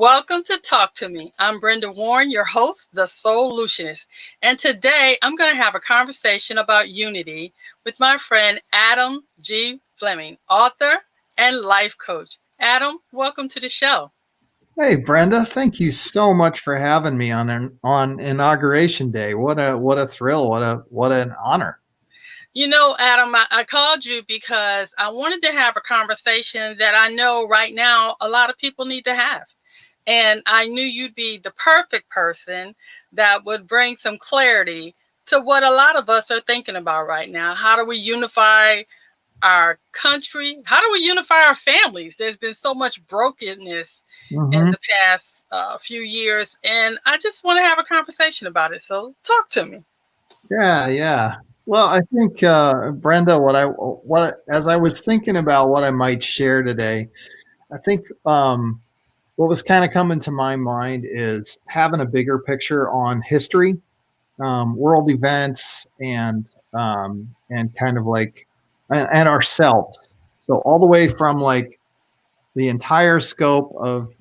Welcome to Talk to Me. I'm Brenda Warren, your host, the Solutionist. And today I'm going to have a conversation about unity with my friend Adam G. Fleming, author and life coach. Adam, welcome to the show. Hey Brenda, thank you so much for having me on inauguration day. What a thrill! What an honor. You know, Adam, I called you because I wanted to have a conversation that I know right now a lot of people need to have. And I knew you'd be the perfect person that would bring some clarity to what a lot of us are thinking about right now. How do we unify our country? How do we unify our families? There's been so much brokenness in hmm the past few years, and I just want to have a conversation about it. So talk to me. Yeah, yeah. Well, I think Brenda, what as I was thinking about what I might share today, I think what was kind of coming to my mind is having a bigger picture on history, world events, and kind of like and ourselves. So all the way from like the entire scope of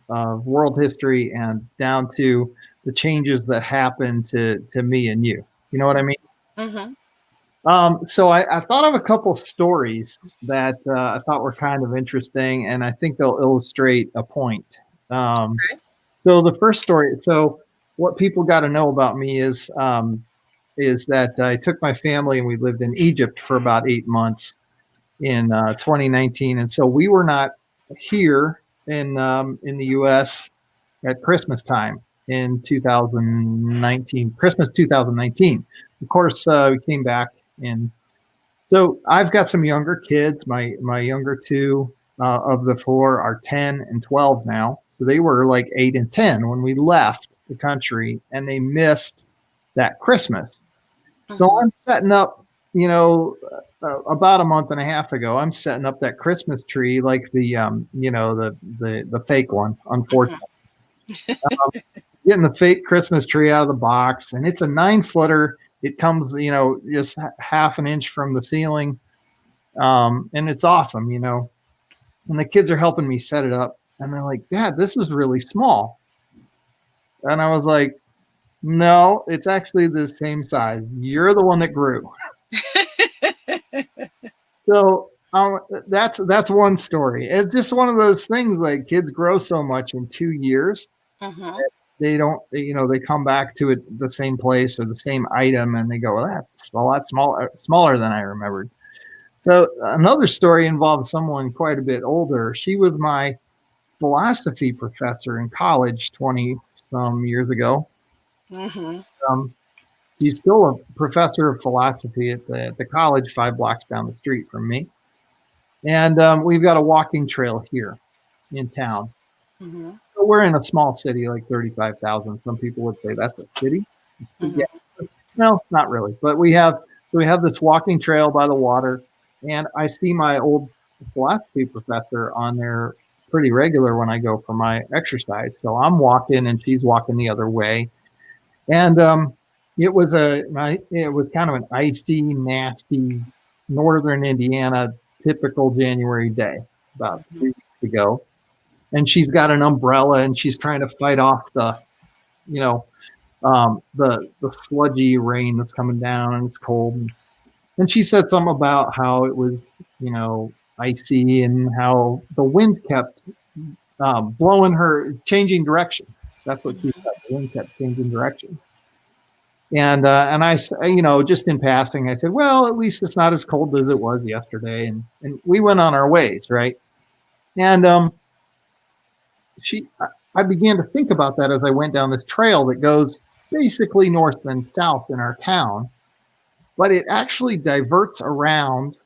world history and down to the changes that happen to me and you. You know what I mean? Mm-hmm. So I thought of a couple stories that I thought were kind of interesting, and I think they'll illustrate a point. Um, Okay. so the first story. So what people got to know about me is that I took my family and we lived in Egypt for about 8 months in 2019, and so we were not here in the U.S. at Christmas time in 2019, Christmas 2019. Of course, we came back in. So I've got some younger kids. My younger two of the four are 10 and 12 now. So they were like 8 and 10 when we left the country, and they missed that Christmas. So Mm-hmm. I'm setting up, about a month and a half ago, I'm setting up that Christmas tree, like the fake one. Unfortunately, getting the fake Christmas tree out of the box, and it's a 9 footer. It comes, just half an inch from the ceiling, and it's awesome, And the kids are helping me set it up, and they're like, "Dad, this is really small," and I was like, "No, it's actually the same size. You're the one that grew." So that's one story. It's just one of those things. Like kids grow so much in 2 years, Mm-hmm. they don't, they come back to it the same place or the same item, and they go, "Well, that's a lot smaller than I remembered." So another story involved someone quite a bit older. She was my philosophy professor in college 20 some years ago. Mm-hmm. Um, she's still a professor of philosophy at the college 5 blocks down the street from me. And we've got a walking trail here in town. Mm-hmm. So we're in a small city, like 35,000. Some people would say that's a city. Yeah, Mm-hmm. no, not really. But we have this walking trail by the water, and I see my old philosophy professor on there pretty regular when I go for my exercise. So I'm walking, and she's walking the other way, and it was kind of an icy, nasty northern Indiana typical January day about Mm-hmm. 3 weeks ago, and she's got an umbrella and she's trying to fight off the you know the sludgy rain that's coming down, and it's cold. And she said something about how it was icy, and how the wind kept blowing her, changing direction. That's what she Mm-hmm. said. The wind kept changing direction. And I, just in passing, I said, "Well, at least it's not as cold as it was yesterday." And we went on our ways, right? And she, I began to think about that as I went down this trail that goes basically north and south in our town, but it actually diverts around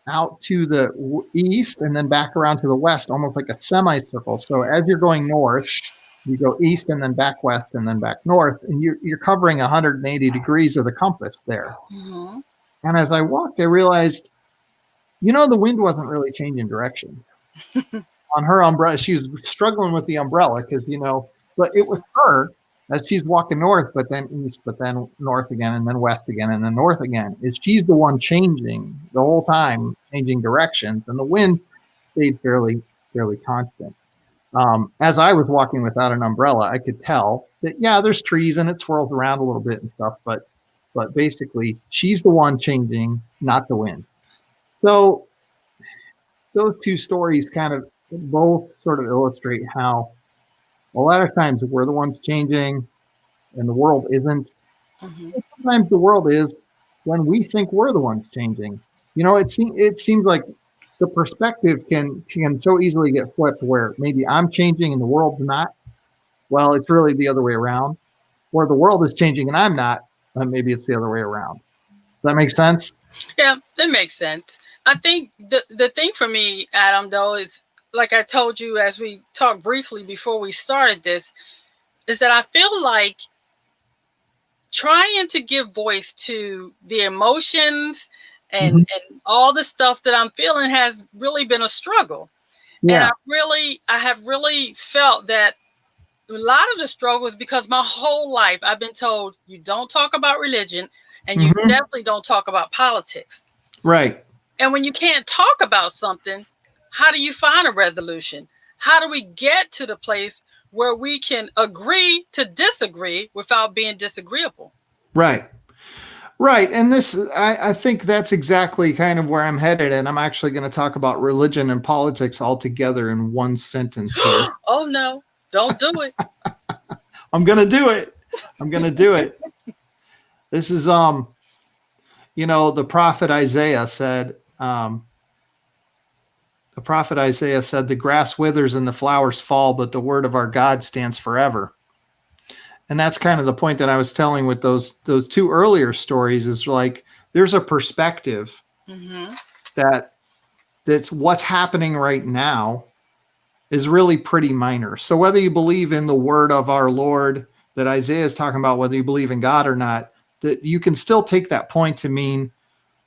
out to the east and then back around to the west, almost like a semicircle. So as you're going north, you go east and then back west and then back north, and you're covering 180 degrees of the compass there. Mm-hmm. And as I walked, I realized, the wind wasn't really changing direction on her umbrella. She was struggling with the umbrella because, but it was her as she's walking north, but then east, but then north again, and then west again, and then north again. She's the one changing the whole time, changing directions, and the wind stayed fairly constant. As I was walking without an umbrella, I could tell that, yeah, there's trees and it swirls around a little bit and stuff, but basically she's the one changing, not the wind. So those two stories kind of both sort of illustrate how a lot of times we're the ones changing and the world isn't. Hmm. Sometimes the world is when we think we're the ones changing. It seems like the perspective can so easily get flipped where maybe I'm changing and the world's not. Well, it's really the other way around. Or the world is changing and I'm not, and maybe it's the other way around. Does that make sense? Yeah, that makes sense. I think the thing for me, Adam, though, is like I told you as we talked briefly before we started this, is that I feel like trying to give voice to the emotions Mm-hmm. and all the stuff that I'm feeling has really been a struggle. And Yeah. I have really felt that a lot of the struggle is because my whole life I've been told you don't talk about religion and you Mm-hmm. definitely don't talk about politics. Right. And when you can't talk about something, how do you find a resolution? How do we get to the place where we can agree to disagree without being disagreeable? Right. Right. And I think that's exactly kind of where I'm headed. And I'm actually going to talk about religion and politics all together in one sentence here. Oh no, don't do it. I'm going to do it. I'm going to do it. This is, the prophet Isaiah said, the grass withers and the flowers fall, but the word of our God stands forever. And that's kind of the point that I was telling with those two earlier stories is like, there's a perspective Mm-hmm. that that's what's happening right now is really pretty minor. So whether you believe in the word of our Lord that Isaiah is talking about, whether you believe in God or not, that you can still take that point to mean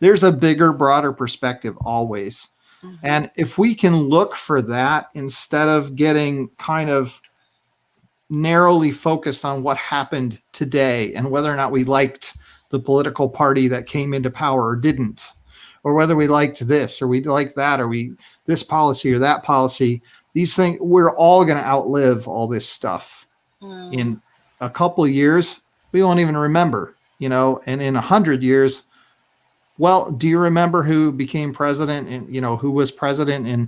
there's a bigger, broader perspective always. Mm-hmm. And if we can look for that instead of getting kind of narrowly focused on what happened today and whether or not we liked the political party that came into power or didn't, or whether we liked this or we liked that, or we this policy or that policy, these things, we're all going to outlive all this stuff. Mm. In a couple of years, we won't even remember, and in 100 years, well, do you remember who became president and, who was president in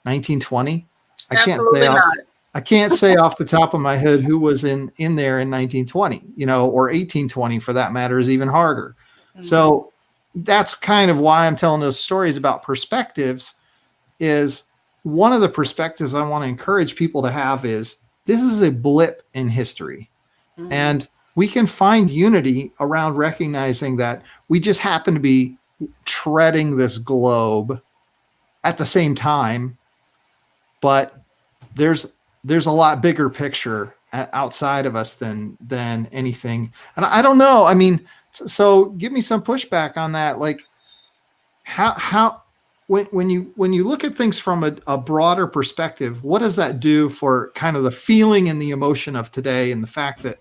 1920? I can't say Absolutely off not. I can't say off the top of my head who was in there in 1920, or 1820 for that matter is even harder. Mm-hmm. So that's kind of why I'm telling those stories about perspectives. Is one of the perspectives I want to encourage people to have is this is a blip in history. Mm-hmm. And we can find unity around recognizing that we just happen to be treading this globe at the same time, but there's a lot bigger picture outside of us than anything. And I don't know. I mean, so give me some pushback on that. Like how when you look at things from a broader perspective, what does that do for kind of the feeling and the emotion of today and the fact that,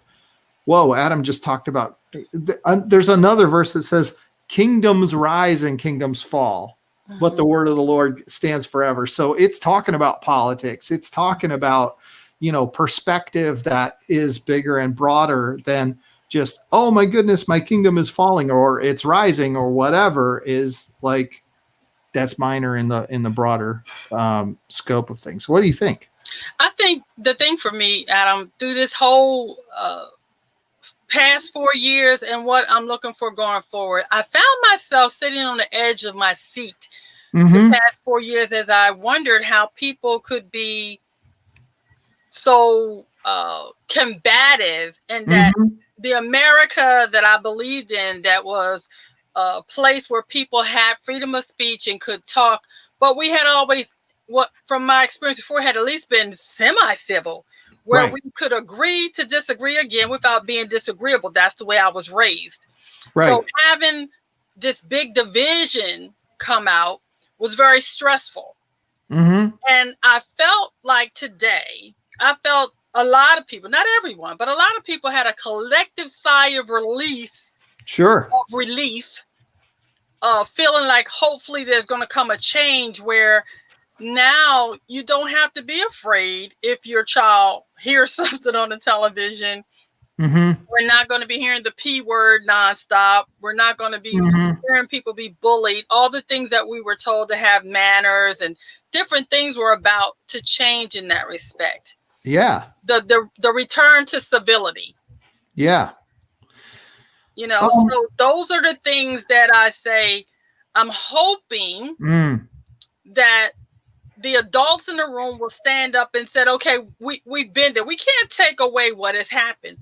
whoa, Adam just talked about, there's another verse that says, kingdoms rise and kingdoms fall, but the word of the Lord stands forever. So it's talking about politics. It's talking about, perspective that is bigger and broader than just, oh my goodness, my kingdom is falling or it's rising or whatever. Is like, that's minor in the broader scope of things. What do you think? I think the thing for me, Adam, through this whole past 4 years and what I'm looking for going forward, I found myself sitting on the edge of my seat the Mm-hmm. past 4 years as I wondered how people could be so combative, and that Mm-hmm. the America that I believed in, that was a place where people had freedom of speech and could talk, but we had always, what from my experience before, had at least been semi-civil, where Right. we could agree to disagree again without being disagreeable. That's the way I was raised. So Right. having this big division come out was very stressful. Mm-hmm. And I felt like today, I felt a lot of people, not everyone, but a lot of people had a collective sigh of Sure. relief, feeling like hopefully there's going to come a change where now you don't have to be afraid if your child hears something on the television. Mm-hmm. We're not going to be hearing the P word nonstop. We're not going to be Mm-hmm. hearing people be bullied. All the things that we were told to have manners and different things were about to change in that respect. Yeah. The return to civility. Yeah. So those are the things that I say I'm hoping Mm, that the adults in the room will stand up and said, okay, we've been there. We can't take away what has happened,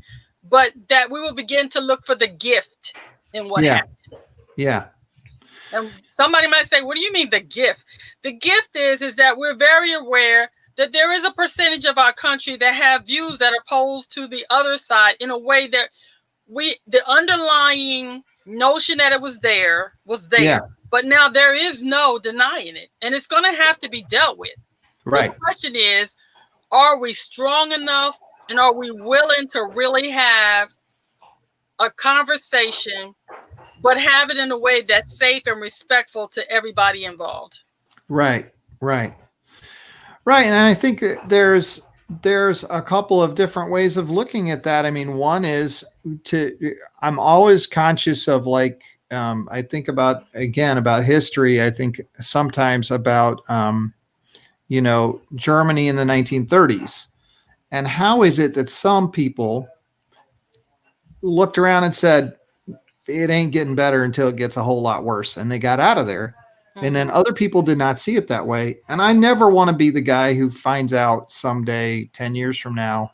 but that we will begin to look for the gift in what yeah. happened. Yeah. And somebody might say, what do you mean the gift? The gift is that we're very aware that there is a percentage of our country that have views that are opposed to the other side in a way that the underlying notion that it was there, Yeah. but now there is no denying it, and it's going to have to be dealt with. Right. The question is, are we strong enough, and are we willing to really have a conversation, but have it in a way that's safe and respectful to everybody involved? Right. Right. Right. And I think that there's a couple of different ways of looking at that. I mean, one is I'm always conscious of like, I think about, again, about history. I think sometimes about, Germany in the 1930s. And how is it that some people looked around and said, it ain't getting better until it gets a whole lot worse, and they got out of there? And then other people did not see it that way. And I never want to be the guy who finds out someday, 10 years from now,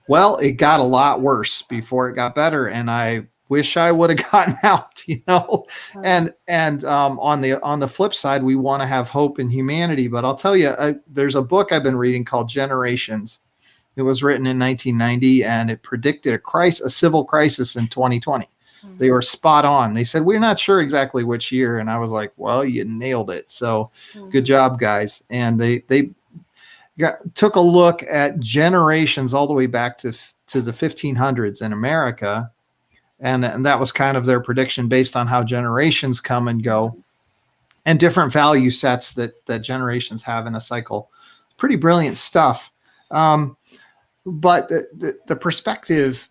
well, it got a lot worse before it got better. And I wish I would have gotten out. And on the flip side, we want to have hope in humanity. But I'll tell you, there's a book I've been reading called Generations. It was written in 1990, and it predicted a civil crisis in 2020. They were spot on. They said, we're not sure exactly which year. And I was like, well, you nailed it. So good job, guys. And they took a look at generations all the way back to the 1500s in America. And that was kind of their prediction based on how generations come and go and different value sets that generations have in a cycle. Pretty brilliant stuff. But the perspective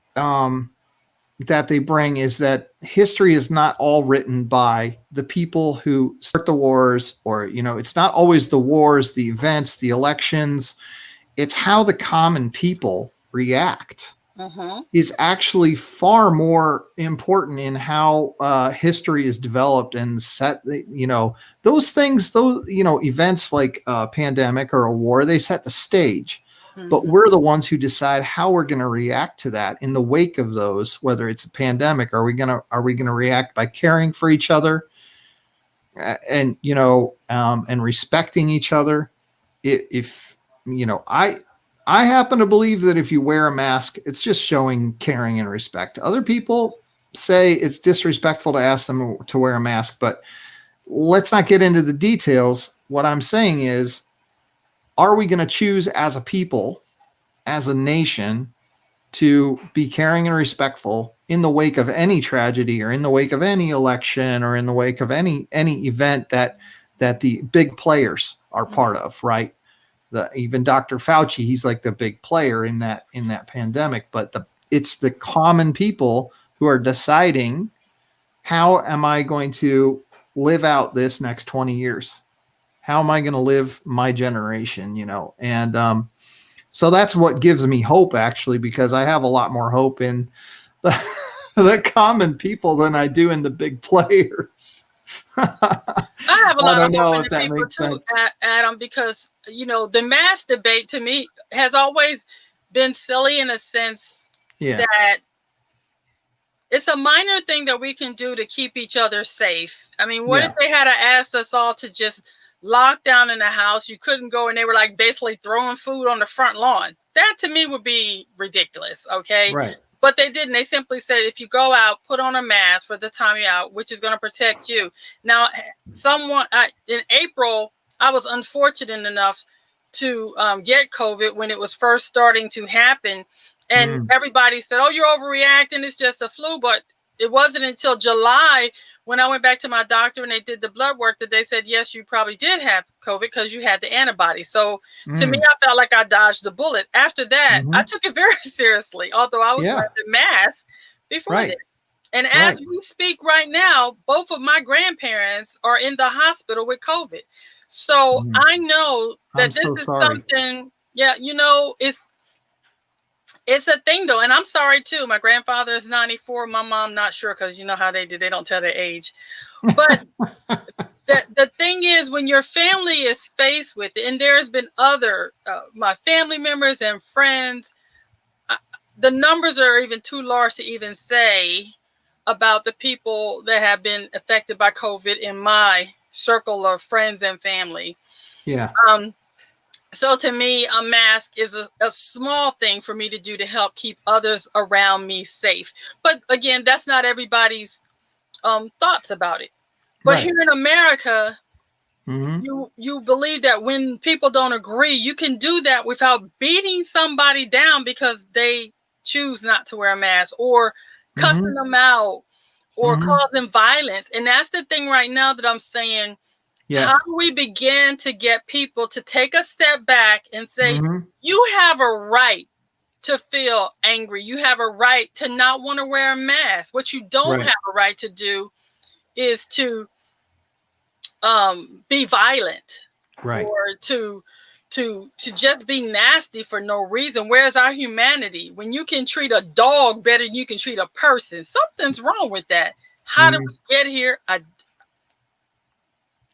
that they bring is that history is not all written by the people who start the wars, or, it's not always the wars, the events, the elections. It's how the common people react is actually far more important in how history is developed and set. Those things, events like a pandemic or a war, they set the stage. But we're the ones who decide how we're going to react to that in the wake of those. Whether it's a pandemic, are we going to react by caring for each other, and respecting each other? If I happen to believe that if you wear a mask, it's just showing caring and respect. Other people say it's disrespectful to ask them to wear a mask, but let's not get into the details. What I'm saying is, are we going to choose as a people, as a nation, to be caring and respectful in the wake of any tragedy, or in the wake of any election, or in the wake of any event that the big players are part of, right? Even Dr. Fauci, he's like the big player in that pandemic, but it's the common people who are deciding, how am I going to live out this next 20 years? How am I going to live my generation, And so that's what gives me hope, actually, because I have a lot more hope in the common people than I do in the big players. I have a lot of hope in the people too, sense. Adam, because the mask debate to me has always been silly in a sense that it's a minor thing that we can do to keep each other safe. I mean, what if they had asked us all to just lock down in the house? You couldn't go, and they were like basically throwing food on the front lawn. That to me would be ridiculous. Okay. Right. But they didn't. They simply said, if you go out, put on a mask for the time you're out, which is going to protect you. Now, in April, I was unfortunate enough to get COVID when it was first starting to happen. And everybody said, oh, you're overreacting. It's just a flu. But it wasn't until July when I went back to my doctor and they did the blood work, that they said, yes, you probably did have COVID because you had the antibody. So to me, I felt like I dodged the bullet. After that, I took it very seriously, although I was Yeah. wearing the mask before Right. that. And Right. as we speak right now, both of my grandparents are in the hospital with COVID. So I know I'm that this so is sorry. something, yeah, it's a thing though. And I'm sorry too. My grandfather is 94. My mom, not sure, because you know how they do. They don't tell their age. But the thing is, when your family is faced with it, and there's been other, my family members and friends, the numbers are even too large to even say about the people that have been affected by COVID in my circle of friends and family. Yeah. So to me, a mask is a small thing for me to do to help keep others around me safe. But again, that's not everybody's thoughts about it. But Right. here in America, Mm-hmm. you believe that when people don't agree, you can do that without beating somebody down because they choose not to wear a mask, or cussing Mm-hmm. them out, or Mm-hmm. causing violence. And that's the thing right now that I'm saying. How Yes. do we begin to get people to take a step back and say, Mm-hmm. you have a right to feel angry. You have a right to not want to wear a mask. What you don't Right. have a right to do is to be violent, Right. or to just be nasty for no reason. Where's our humanity? When you can treat a dog better than you can treat a person, something's wrong with that. How did Mm-hmm. we get here?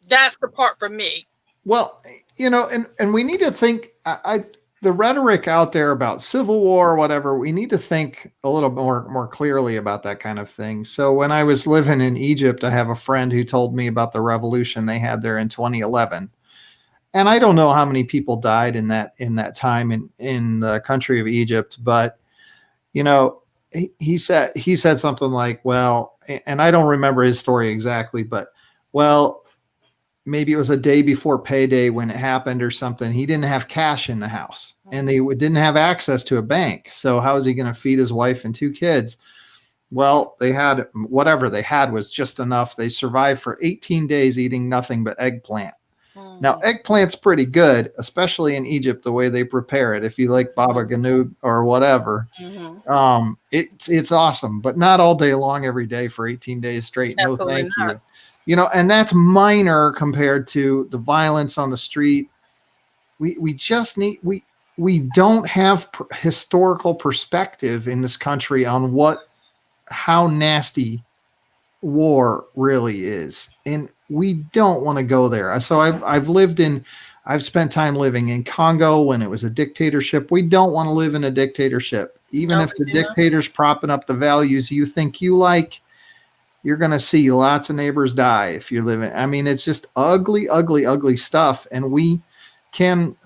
That's the part for me. Well, and we need to think. The rhetoric out there about civil war or whatever, we need to think a little more clearly about that kind of thing. So when I was living in Egypt, I have a friend who told me about the revolution they had there in 2011. And I don't know how many people died in that time in the country of Egypt, but you know, he said something like, well, and I don't remember his story exactly, but well, maybe it was a day before payday when it happened or something. He didn't have cash in the house and they didn't have access to a bank. So how is he going to feed his wife and two kids? Well, they had whatever they had was just enough. They survived for 18 days eating nothing but eggplant. Now, eggplant's pretty good, especially in Egypt, the way they prepare it. If you like baba ganoush or whatever, it's awesome, but not all day long every day for 18 days straight. No, Absolutely thank not. you. And that's minor compared to the violence on the street. We just need we don't have historical perspective in this country on how nasty war really is, and we don't want to go there. So I've spent time living in Congo when it was a dictatorship. We don't want to live in a dictatorship, even No, if the we do not. dictator's propping up the values you think you like. You're going to see lots of neighbors die if you're living. I mean, it's just ugly, ugly, ugly stuff. And we can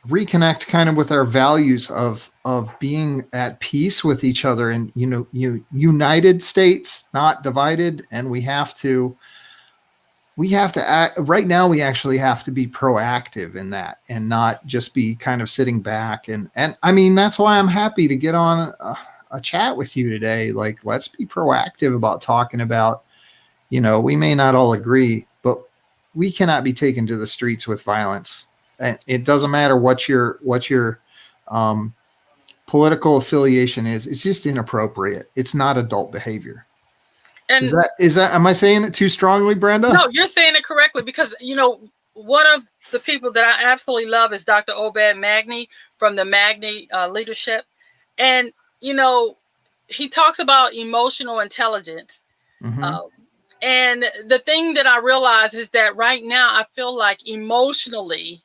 reconnect kind of with our values of being at peace with each other, and United States, not divided. And we have to act right now. We actually have to be proactive in that and not just be kind of sitting back. And I mean, that's why I'm happy to get on a chat with you today. Like, let's be proactive about talking about, we may not all agree, but we cannot be taken to the streets with violence. And it doesn't matter what your um, political affiliation is. It's just inappropriate. It's not adult behavior. Is And that am I saying it too strongly, Brenda? no, you're saying it correctly, because one of the people that I absolutely love is Dr. Obed Magni from the Magni Leadership, and you know he talks about emotional intelligence. Mm-hmm. Um, and the thing that I realize is that right now I feel like emotionally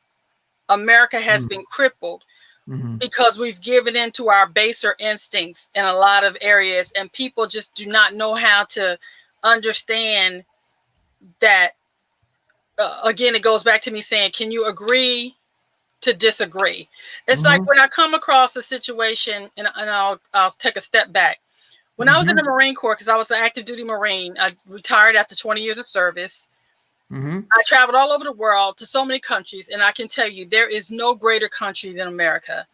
America has been crippled Mm-hmm. because we've given into our baser instincts in a lot of areas, and people just do not know how to understand that. Again, it goes back to me saying, can you agree to disagree? It's like Mm-hmm. when I come across a situation, and I'll take a step back. When I was in Mm-hmm. the Marine Corps, because I was an active duty Marine, I retired after 20 years of service. Mm-hmm. I traveled all over the world to so many countries, and I can tell you there is no greater country than America.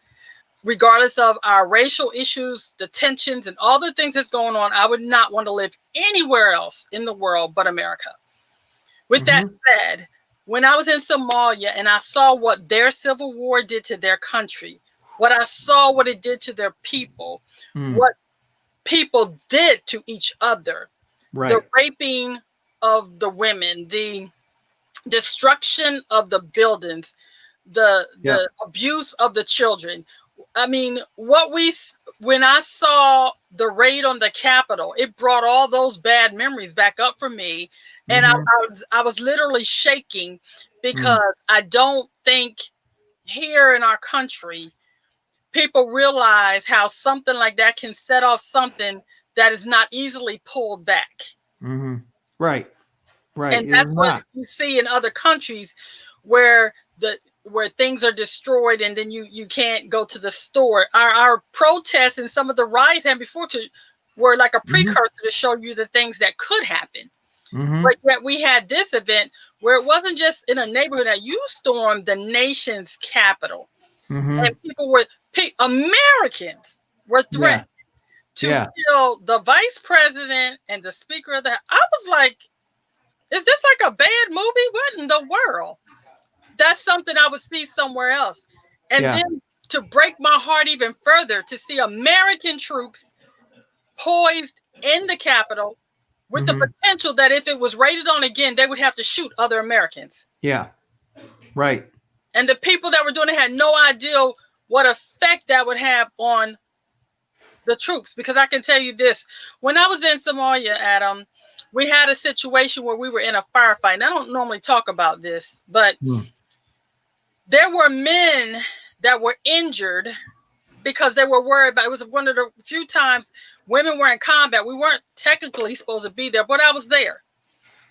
Regardless of our racial issues, the tensions, and all the things that's going on, I would not want to live anywhere else in the world but America. With that said, when I was in Somalia and I saw what their civil war did to their country, what I saw what it did to their people, what people did to each other, the raping of the women, the destruction of the buildings, the abuse of the children. I mean, when I saw the raid on the Capitol, it brought all those bad memories back up for me, and I was literally shaking because I don't think here in our country people realize how something like that can set off something that is not easily pulled back. Right. And that's what you see in other countries where things are destroyed and then you can't go to the store. Our protests and some of the riots and before were like a precursor to show you the things that could happen. But yet we had this event where it wasn't just in a neighborhood that you stormed the nation's capital. And Americans were threatened to kill the vice president and the speaker of the House. I was like, is this like a bad movie? What in the world? That's something I would see somewhere else. And then to break my heart even further, to see American troops poised in the Capitol with the potential that if it was raided on again, they would have to shoot other Americans. Yeah. Right. And the people that were doing it had no idea what effect that would have on the troops. Because I can tell you this, when I was in Somalia, Adam, we had a situation where we were in a firefight. And I don't normally talk about this, but there were men that were injured because they were worried about it. Was one of the few times women were in combat. We weren't technically supposed to be there, but I was there.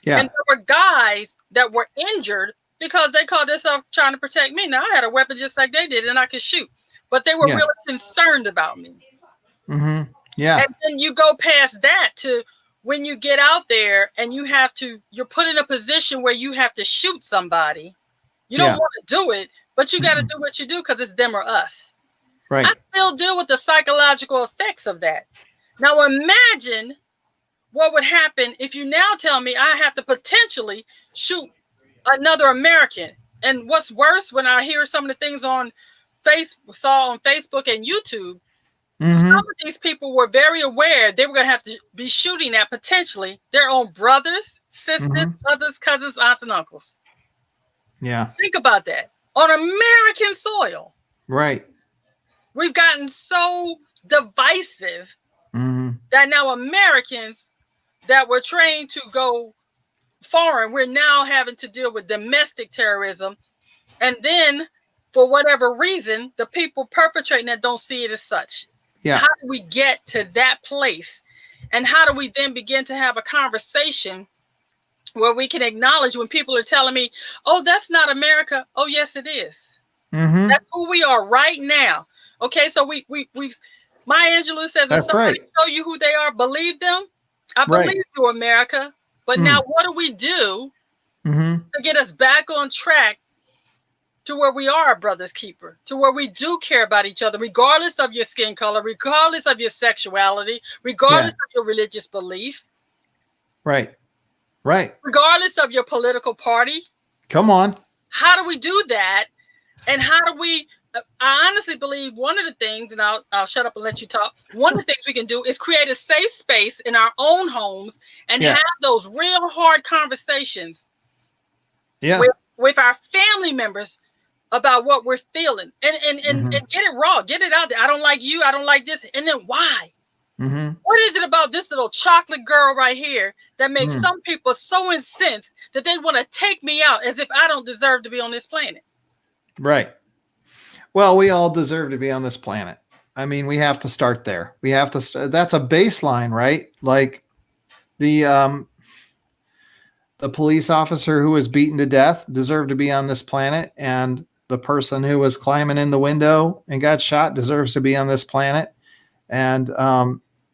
Yeah. And there were guys that were injured because they called themselves trying to protect me. Now, I had a weapon just like they did, and I could shoot. But they were really concerned about me. Yeah. And then you go past that to when you get out there and you're put in a position where you have to shoot somebody. You don't want to do it, but you got to do what you do because it's them or us. Right. I still deal with the psychological effects of that. Now imagine what would happen if you now tell me I have to potentially shoot another American. And what's worse, when I hear some of the things on Facebook and YouTube, some of these people were very aware they were going to have to be shooting at potentially their own brothers, sisters, brothers, cousins, aunts, and uncles. Yeah. Think about that. On American soil. Right. We've gotten so divisive that now Americans that were trained to go foreign, we're now having to deal with domestic terrorism. And then, for whatever reason, the people perpetrating that don't see it as such. Yeah. How do we get to that place? And how do we then begin to have a conversation where we can acknowledge when people are telling me, oh, that's not America. Oh, yes, it is. That's who we are right now. Okay, so we've Maya Angelou says, when somebody show you who they are, believe them. I believe you, America. But now what do we do to get us back on track to where we are a brother's keeper, to where we do care about each other, regardless of your skin color, regardless of your sexuality, regardless of your religious belief. Right. Right. Regardless of your political party. Come on. How do we do that? And how do we, I honestly believe one of the things, and I'll shut up and let you talk. One of the things we can do is create a safe space in our own homes and have those real hard conversations with our family members about what we're feeling and get it raw, get it out there. I don't like you. I don't like this. And then why? What is it about this little chocolate girl right here that makes some people so incensed that they want to take me out as if I don't deserve to be on this planet? Right. Well, we all deserve to be on this planet. I mean, we have to start there. We have to that's a baseline, right? Like the police officer who was beaten to death deserved to be on this planet, and the person who was climbing in the window and got shot deserves to be on this planet. And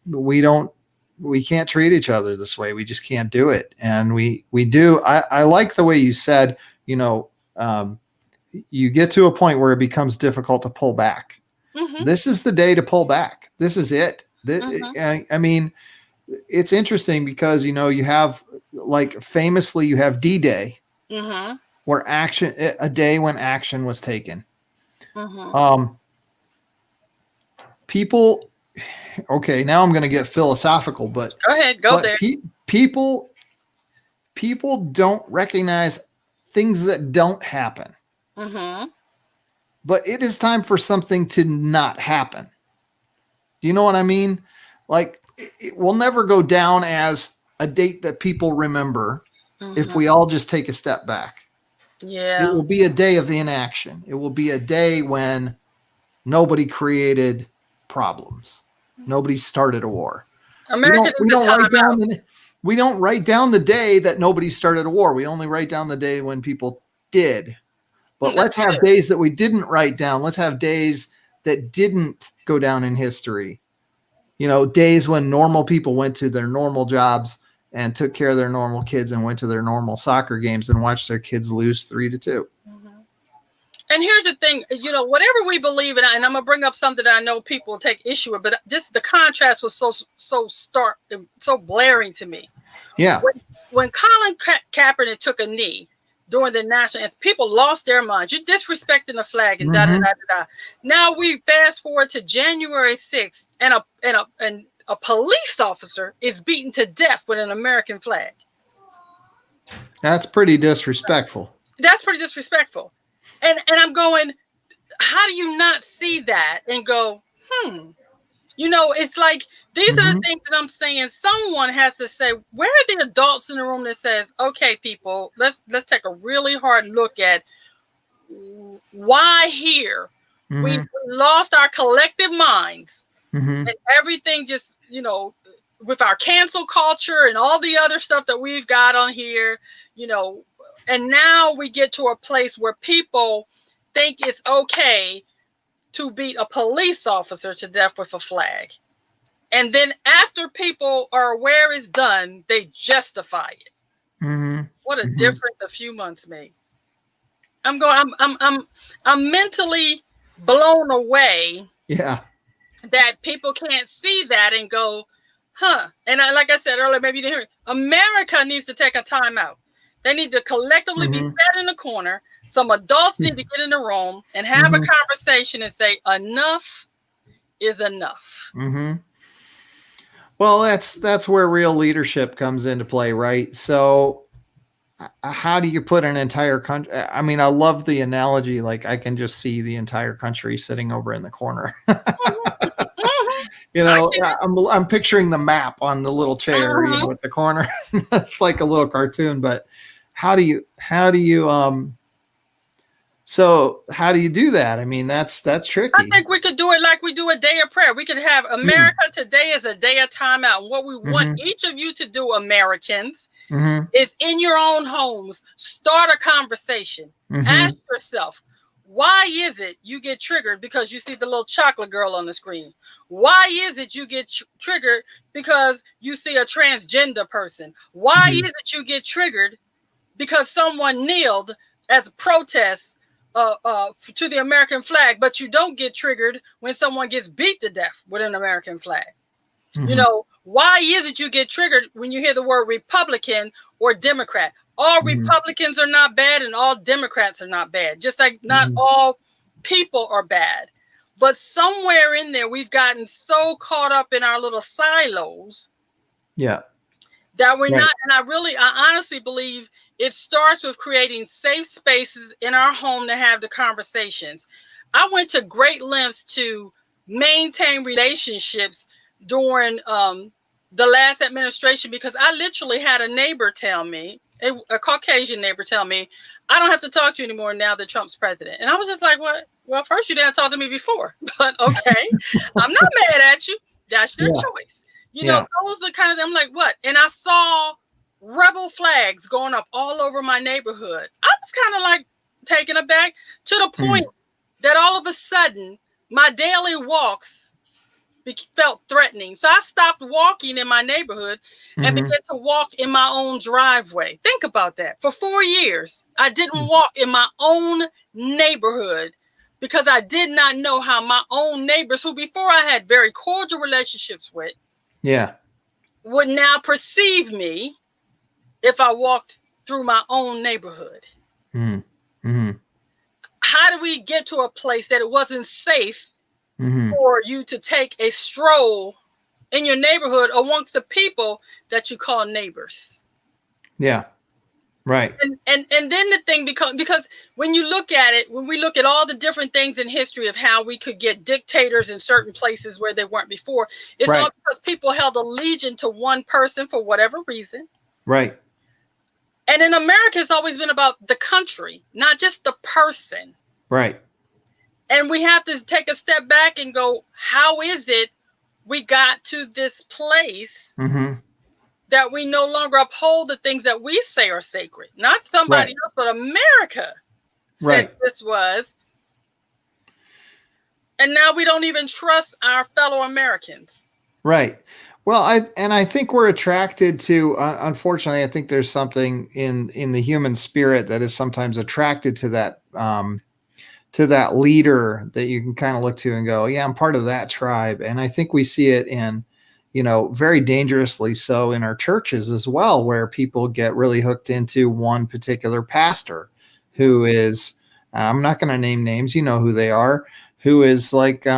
we can't treat each other this way. We just can't do it. And we do. I like the way you said, you get to a point where it becomes difficult to pull back. This is the day to pull back. This is it. I mean, it's interesting because, you have, like, famously, you have D-Day, Mm-hmm. where a day when action was taken. Mm-hmm. Um, people, okay, now I'm going to get philosophical, but Go ahead, go but there. people don't recognize things that don't happen. Mm-hmm. But it is time for something to not happen. Do you know what I mean? Like, it will never go down as a date that people remember if we Mm-hmm. all just take a step back. It Yeah. will be a day of inaction. It will be a day when nobody created problems. Nobody started a war. We America don't we needs a don't write timeout. down the we don't write down the day that nobody started a war. We only write down the day when people did. But That's let's have good. days that we didn't write down. Let's have days that didn't go down in history. Days when normal people went to their normal jobs and took care of their normal kids and went to their normal soccer games and watched their kids lose 3-2. Mm-hmm. And here's the thing, whatever we believe in, and I'm gonna bring up something that I know people will take issue with, but the contrast was so stark and so blaring to me. Yeah. When Colin Kaepernick took a knee during the national anthem, people lost their minds. You're disrespecting the flag and da da Mm-hmm. da da da. Now we fast forward to January 6th, and a police officer is beaten to death with an American flag. That's pretty disrespectful. That's pretty disrespectful. And I'm going, how do you not see that and go, it's like these are the Mm-hmm. things that I'm saying. Someone has to say, where are the adults in the room that says, okay, people, let's take a really hard look at why here Mm-hmm. we've lost our collective minds Mm-hmm. and everything just, with our cancel culture and all the other stuff that we've got on here, and now we get to a place where people think it's okay to beat a police officer to death with a flag. And then after people are aware it's done, they justify it. Mm-hmm. What a Mm-hmm. difference a few months made. I'm mentally blown away Yeah. that people can't see that and go, huh. And like I said earlier, maybe you didn't hear it. America needs to take a time out. They need to collectively be Mm-hmm. set in a corner. Some adults need to get in the room and have a Mm-hmm. conversation and say, enough is enough. Mm-hmm. Well, that's where real leadership comes into play, right? So, how do you put an entire country? I mean, I love the analogy. Like, I can just see the entire country sitting over in the corner. Mm-hmm. I'm picturing the map on the little chair, Mm-hmm. with the corner. It's like a little cartoon. But how do you do that? I mean, that's I tricky. think we could do it like we do a day of prayer. We could have America today is a day of timeout. And what we want Mm-hmm. each of you to do, Americans, Mm-hmm. is in your own homes, start a conversation. Mm-hmm. Ask yourself, why is it you get triggered because you see the little chocolate girl on the screen? Why is it you get triggered because you see a transgender person? Why Mm-hmm. is it you get triggered because someone kneeled as a protest to the American flag, but you don't get triggered when someone gets beat to death with an American flag? Mm-hmm. Why is it you get triggered when you hear the word Republican or Democrat? All Mm-hmm. Republicans are not bad and all Democrats are not bad, just like not Mm-hmm. all people are bad. But somewhere in there, we've gotten so caught up in our little silos Yeah. that we're Right. not. And I honestly believe it starts with creating safe spaces in our home to have the conversations. I went to great lengths to maintain relationships during the last administration because I literally had a neighbor tell me, a Caucasian neighbor tell me, I don't have to talk to you anymore now that Trump's president. And I was just like, what? Well, first you didn't talk to me before, but okay, I'm not mad at you. That's your Yeah. choice. Yeah. Those are kind of them like what? And I saw rebel flags going up all over my neighborhood. I was kind of like taken aback to the point that all of a sudden my daily walks felt threatening. So I stopped walking in my neighborhood and Mm-hmm. began to walk in my own driveway. Think about that. For 4 years, I didn't walk in my own neighborhood because I did not know how my own neighbors, who before I had very cordial relationships with, Yeah. would now perceive me if I walked through my own neighborhood? Mm. Mm-hmm. How do we get to a place that it wasn't safe Mm-hmm. for you to take a stroll in your neighborhood amongst the people that you call neighbors? Yeah. Right. And then the thing becomes, because when you look at it, when we look at all the different things in history of how we could get dictators in certain places where they weren't before, it's all Right. because people held allegiance to one person for whatever reason. Right. And in America, it's always been about the country, not just the person. Right. And we have to take a step back and go, how is it we got to this place Mm-hmm. that we no longer uphold the things that we say are sacred? Not somebody Right. else, but America said Right. this was. And now we don't even trust our fellow Americans. Right. Well, I think we're attracted to. Unfortunately, I think there's something in the human spirit that is sometimes attracted to that leader that you can kind of look to and go, yeah, I'm part of that tribe. And I think we see it in, very dangerously so in our churches as well, where people get really hooked into one particular pastor who is, I'm not going to name names, you know who they are, who is like,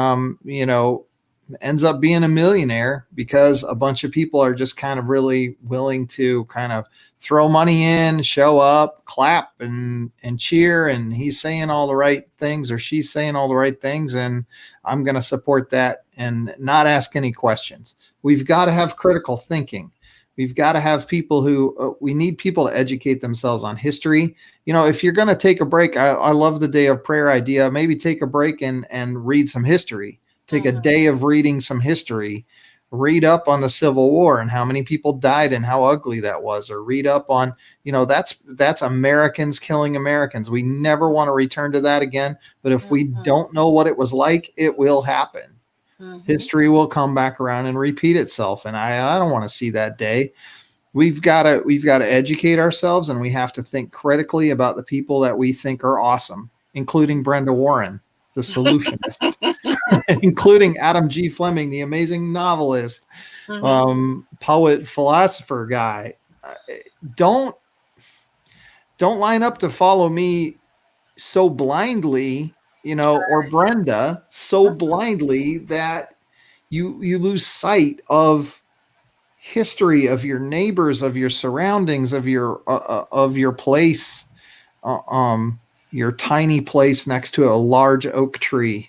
ends up being a millionaire because a bunch of people are just kind of really willing to kind of throw money in, show up, clap and cheer, and he's saying all the right things or she's saying all the right things, and I'm going to support that and not ask any questions. We've got to have critical thinking. We've got to have people who we need people to educate themselves on history. If you're going to take a break, I love the day of prayer idea. Maybe take a break and read some history. Take a day of reading some history, read up on the Civil War and how many people died and how ugly that was, or read up on, that's Americans killing Americans. We never want to return to that again. But if we don't know what it was like, it will happen. History will come back around and repeat itself. And I don't want to see that day. We've got to educate ourselves, and we have to think critically about the people that we think are awesome, including Brenda Warren, the solutionist, including Adam G. Fleming, the amazing novelist, poet, philosopher guy. Don't line up to follow me so blindly, or Brenda so blindly that you lose sight of history, of your neighbors, of your surroundings, of your place, your tiny place next to a large oak tree,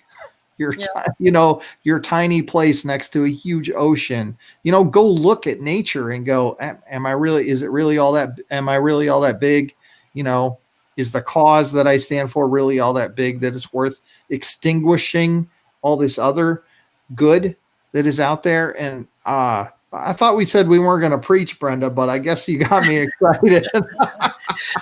your tiny place next to a huge ocean. Go look at nature and go, am I really all that big? Is the cause that I stand for really all that big that it's worth extinguishing all this other good that is out there? And I thought we said we weren't going to preach, Brenda, but I guess you got me excited.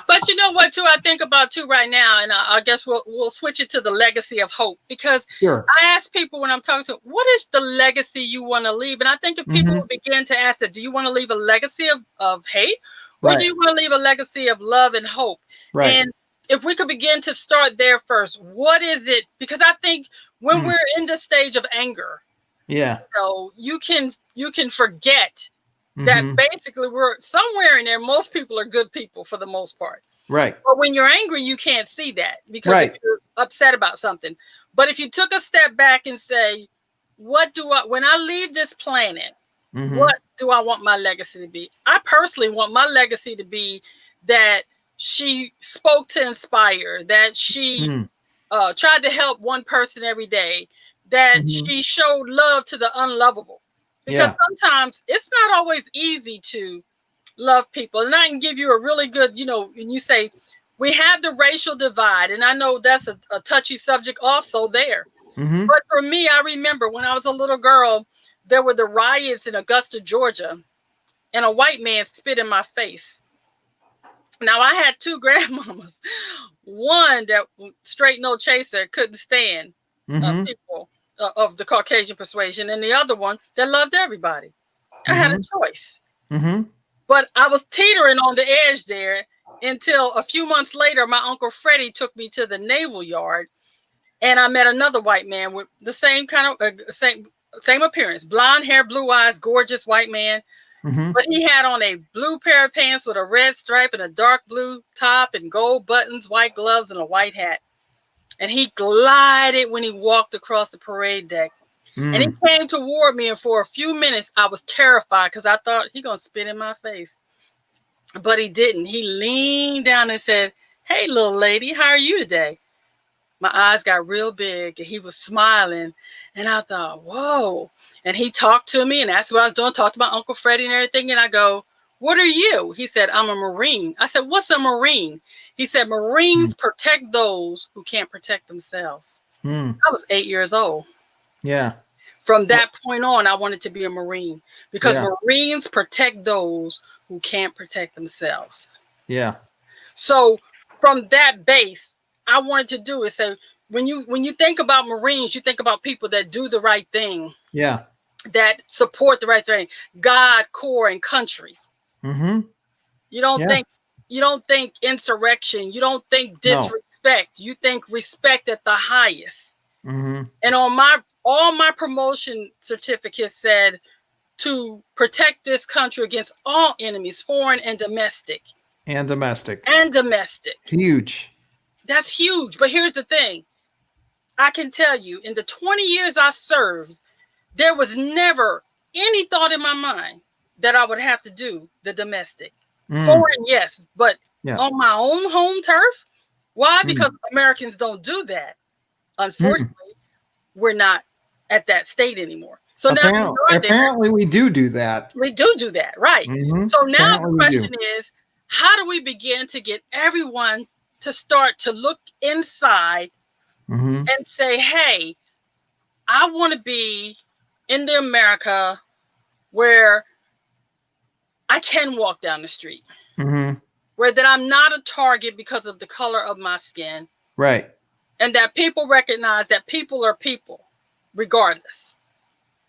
But you know what, too, I think about too right now, and I guess we'll switch it to the legacy of hope, because Sure. I ask people when I'm talking to them, what is the legacy you want to leave? And I think if people will begin to ask that, do you want to leave a legacy of hate, or do you want to leave a legacy of love and hope? Right. And if we could begin to start there first, what is it? Because I think when we're in the stage of anger, you can forget that basically we're somewhere in there. Most people are good people for the most part. Right. But when you're angry, you can't see that, because if you're upset about something. But if you took a step back and say, when I leave this planet, what do I want my legacy to be? I personally want my legacy to be that she spoke to inspire, that she tried to help one person every day, that she showed love to the unlovable. Because sometimes it's not always easy to love people. And I can give you a really good, when you say we have the racial divide, and I know that's a touchy subject also there. But for me, I remember when I was a little girl, there were the riots in Augusta, Georgia, and a white man spit in my face. Now, I had two grandmamas, one that straight no chaser, couldn't stand people of the Caucasian persuasion, and the other one that loved everybody. I had a choice. But I was teetering on the edge there until a few months later, my Uncle Freddie took me to the Naval Yard, and I met another white man with the same kind of same appearance, blonde hair, blue eyes, gorgeous white man. Mm-hmm. but he had on a blue pair of pants with a red stripe and a dark blue top and gold buttons, white gloves, and a white hat. And he glided when he walked across the parade deck. And he Mm. came toward me, and for a few minutes, I was terrified because I thought he gonna spit in my face. But he didn't. He leaned down and said, "Hey, little lady, how are you today?" My eyes got real big, and he was smiling. And I thought, whoa. And he talked to me, and that's what I was doing, talked to my Uncle Freddie and everything. And I go, "What are you?" He said, "I'm a Marine." I said, "What's a Marine?" He said, "Marines Mm. protect those who can't protect themselves." Mm. I was 8 years old. Yeah. From Well, that point on, I wanted to be a Marine because yeah. Marines protect those who can't protect themselves. Yeah. So from that base, I wanted to do it. So when you think about Marines, you think about people that do the right thing, Yeah. that support the right thing, God, core, and country. Mm-hmm. You don't Yeah. think you don't think insurrection. You don't think No. disrespect. You think respect at the highest. Mm-hmm. And on my all my promotion certificates said to protect this country against all enemies, foreign and domestic. And domestic. And domestic. Huge. That's huge. But here's the thing. I can tell you, in the 20 years I served, there was never any thought in my mind that I would have to do the domestic. Mm. Foreign, yes, but Yeah. on my own home turf? Why? Because Mm. Americans don't do that. Mm. Unfortunately, we're not at that state anymore. So now we Apparently, are there. apparently we do that. We do that, right? Mm-hmm. So now the Apparently we do. question is, how do we begin to get everyone to start to look inside Mm-hmm. and say, hey, I want to be in the America where I can walk down the street, Mm-hmm. where that I'm not a target because of the color of my skin, Right. and that people recognize that people are people, regardless,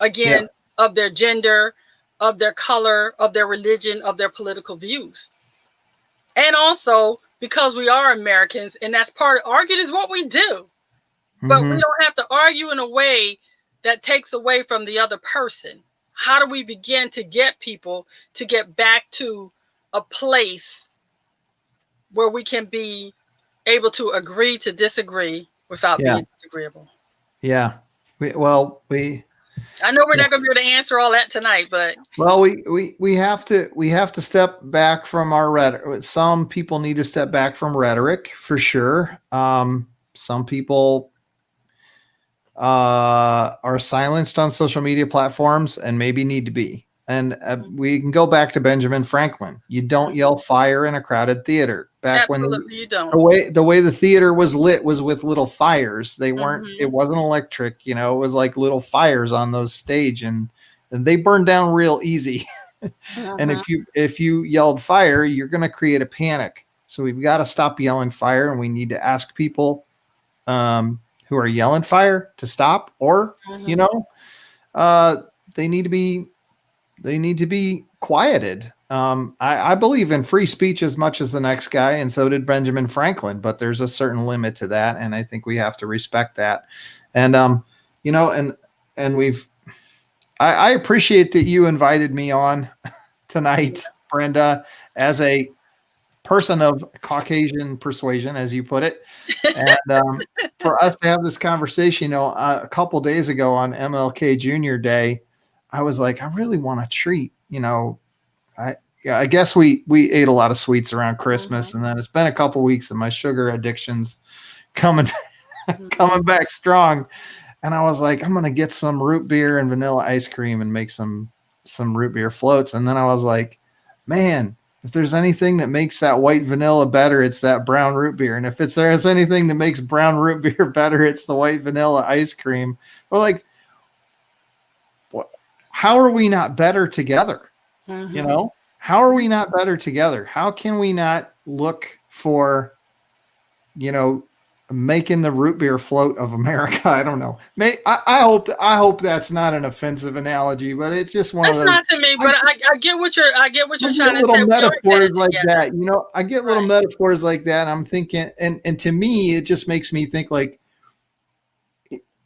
Yeah. again, of their gender, of their color, of their religion, of their political views. And also because we are Americans, and that's part of arguing is what we do. But we Mm-hmm. don't have to argue in a way that takes away from the other person. How do we begin to get people to get back to a place where we can be able to agree to disagree without Yeah. being disagreeable? Yeah. We I know we're yeah. not going to be able to answer all that tonight, but Well, we have to step back from our rhetoric. Some people need to step back from rhetoric for sure. Some people are silenced on social media platforms and maybe need to be. And we can go back to Benjamin Franklin. You don't yell fire in a crowded theater. Back when absolutely you don't. the way the theater was lit was with little fires. They weren't. It Mm-hmm. wasn't electric. You know, it was like little fires on those stage, and they burned down real easy. And Mm-hmm. if you yelled fire, you're going to create a panic. So we've got to stop yelling fire, and we need to ask people who are yelling fire to stop, or you Mm-hmm. know, they need to be quieted. I believe in free speech as much as the next guy, and so did Benjamin Franklin. But there's a certain limit to that, and I think we have to respect that. And you know, and I appreciate that you invited me on tonight, Brenda, as a person of Caucasian persuasion, as you put it, and for us to have this conversation. You know, a couple days ago on MLK Jr. Day, I was like, I really want a treat. You know, I guess we ate a lot of sweets around Christmas, Mm-hmm. and then it's been a couple weeks, and my sugar addiction's coming Mm-hmm. coming back strong. And I was like, I'm gonna get some root beer and vanilla ice cream and make some root beer floats. And then I was like, man, if there's anything that makes that white vanilla better, it's that brown root beer. And if there's anything that makes brown root beer better, it's the white vanilla ice cream. We're like, what? How are we not better together? You Mm-hmm. know, how are we not better together? How can we not look for, you know, making the root beer float of America? I don't know. I hope that's not an offensive analogy, but it's just one of That's those. not to me, I, but I get what you're I trying get to little say. We are better metaphors like together, that, you know. I get little right? metaphors like that, and I'm thinking, and to me, it just makes me think like,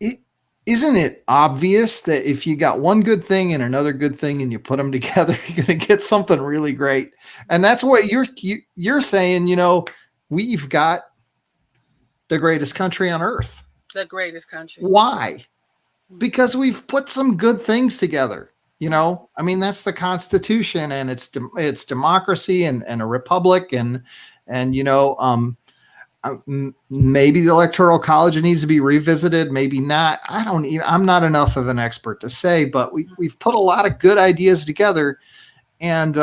it, isn't it obvious that if you got one good thing and another good thing and you put them together, you're going to get something really great? And that's what you're saying. We've got the greatest country on earth. The greatest country. Why? Because we've put some good things together. I mean, that's the Constitution, and it's democracy and a republic, and maybe the Electoral College needs to be revisited, maybe not. I'm not enough of an expert to say, but we've put a lot of good ideas together, and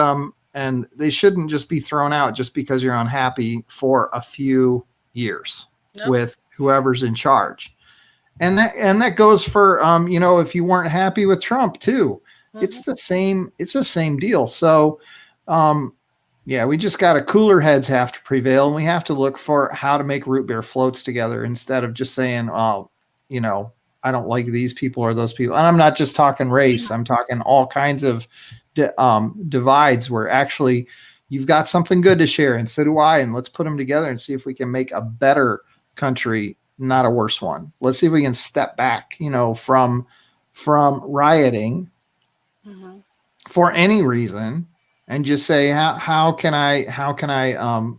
they shouldn't just be thrown out just because you're unhappy for a few years with whoever's in charge. And that goes for if you weren't happy with Trump too. It's the same deal. So we just got to cooler heads have to prevail, and we have to look for how to make root beer floats together instead of just saying, oh, I don't like these people or those people. And I'm not just talking race. I'm talking all kinds of divides where actually you've got something good to share, and so do I, and let's put them together and see if we can make a better country, not a worse one. Let's see if we can step back, from rioting for any reason, and just say, how can I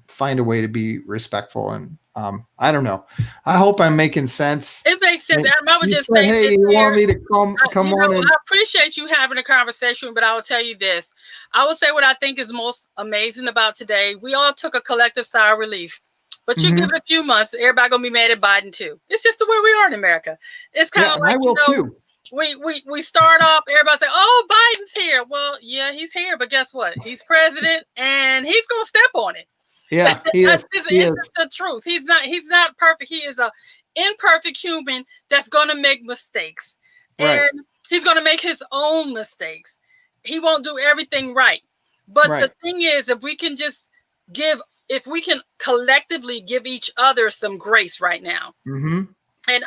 find a way to be respectful? And I don't know. I hope I'm making sense. It makes sense. I would just say, hey, you want me to come on? I appreciate you having a conversation, but I will tell you this. I will say what I think is most amazing about today. We all took a collective sigh of relief. But you give it a few months, everybody gonna be mad at Biden too. It's just the way we are in America. It's kind of like, I will too. We start off, everybody say, "Oh, Biden's here." Well, yeah, he's here, but guess what? He's president, and he's gonna step on it. Yeah, it's just the truth. He's not perfect. He is a imperfect human that's gonna make mistakes, and he's gonna make his own mistakes. He won't do everything right. But the thing is, if we can collectively give each other some grace right now, and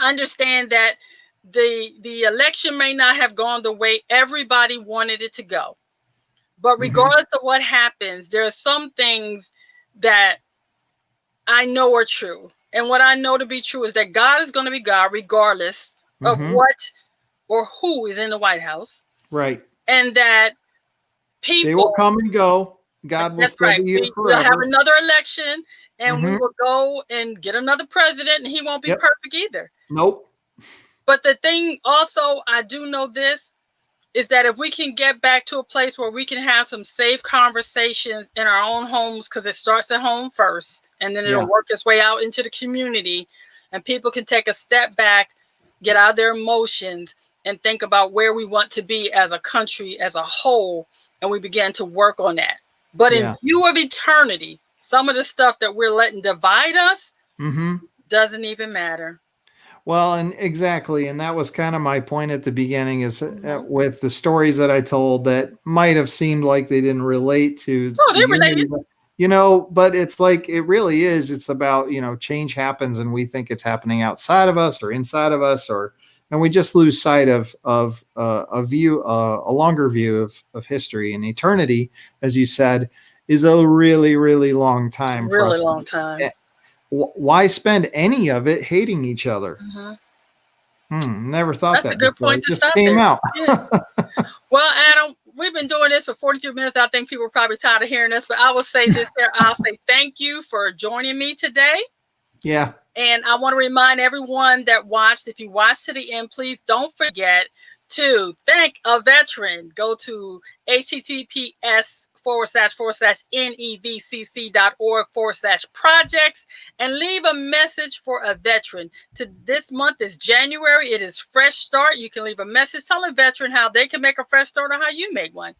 understand that the election may not have gone the way everybody wanted it to go, but regardless of what happens, there are some things that I know are true. And what I know to be true is that God is going to be God regardless of what or who is in the White House. Right. And that people, they will come and go. God will still be here forever. We'll have another election, and we will go and get another president, and he won't be perfect either. Nope. But the thing also, I do know this, is that if we can get back to a place where we can have some safe conversations in our own homes, because it starts at home first, and then it'll work its way out into the community, and people can take a step back, get out of their emotions, and think about where we want to be as a country as a whole, and we begin to work on that. But in view of eternity, some of the stuff that we're letting divide us doesn't even matter. Well, and exactly. And that was kind of my point at the beginning, is with the stories that I told that might have seemed like they didn't relate to. Oh, they related. But it's like, it really is. It's about, change happens and we think it's happening outside of us or inside of us, and we just lose sight of a longer view of history. And eternity, as you said, is a really, really long time. Really long time. Why spend any of it hating each other? Never thought that's a good point. It just came out. Yeah. Well, Adam, we've been doing this for 43 minutes. I think people are probably tired of hearing this, but I will say this here. I'll say thank you for joining me today. Yeah. And I want to remind everyone that watched, if you watched to the end, please don't forget to thank a veteran. Go to https://nevcc.org/projects and leave a message for a veteran. This month is January. It is Fresh Start. You can leave a message. Tell a veteran how they can make a fresh start or how you made one.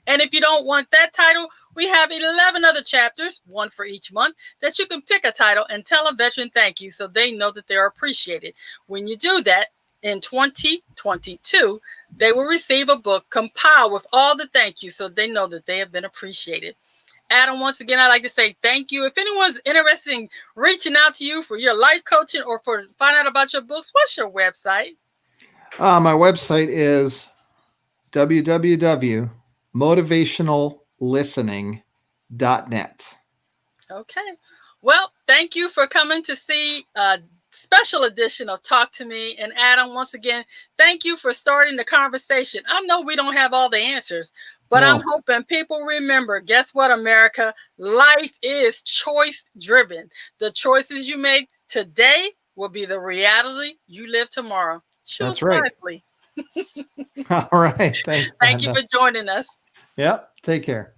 And if you don't want that title, we have 11 other chapters, one for each month, that you can pick a title and tell a veteran thank you so they know that they're appreciated. When you do that, in 2022, they will receive a book compiled with all the thank yous so they know that they have been appreciated. Adam, once again, I'd like to say thank you. If anyone's interested in reaching out to you for your life coaching or for find out about your books, what's your website? My website is www.motivationallistening.net. Okay. Well, thank you for coming to see special edition of Talk to Me. And Adam, once again, thank you for starting the conversation. I know we don't have all the answers, but I'm No, hoping people remember, guess what, America? Life is choice driven. The choices you make today will be the reality you live tomorrow. that's Choose right. wisely. All right. Thanks, Thank you Brenda. for joining us. Yep. Take care.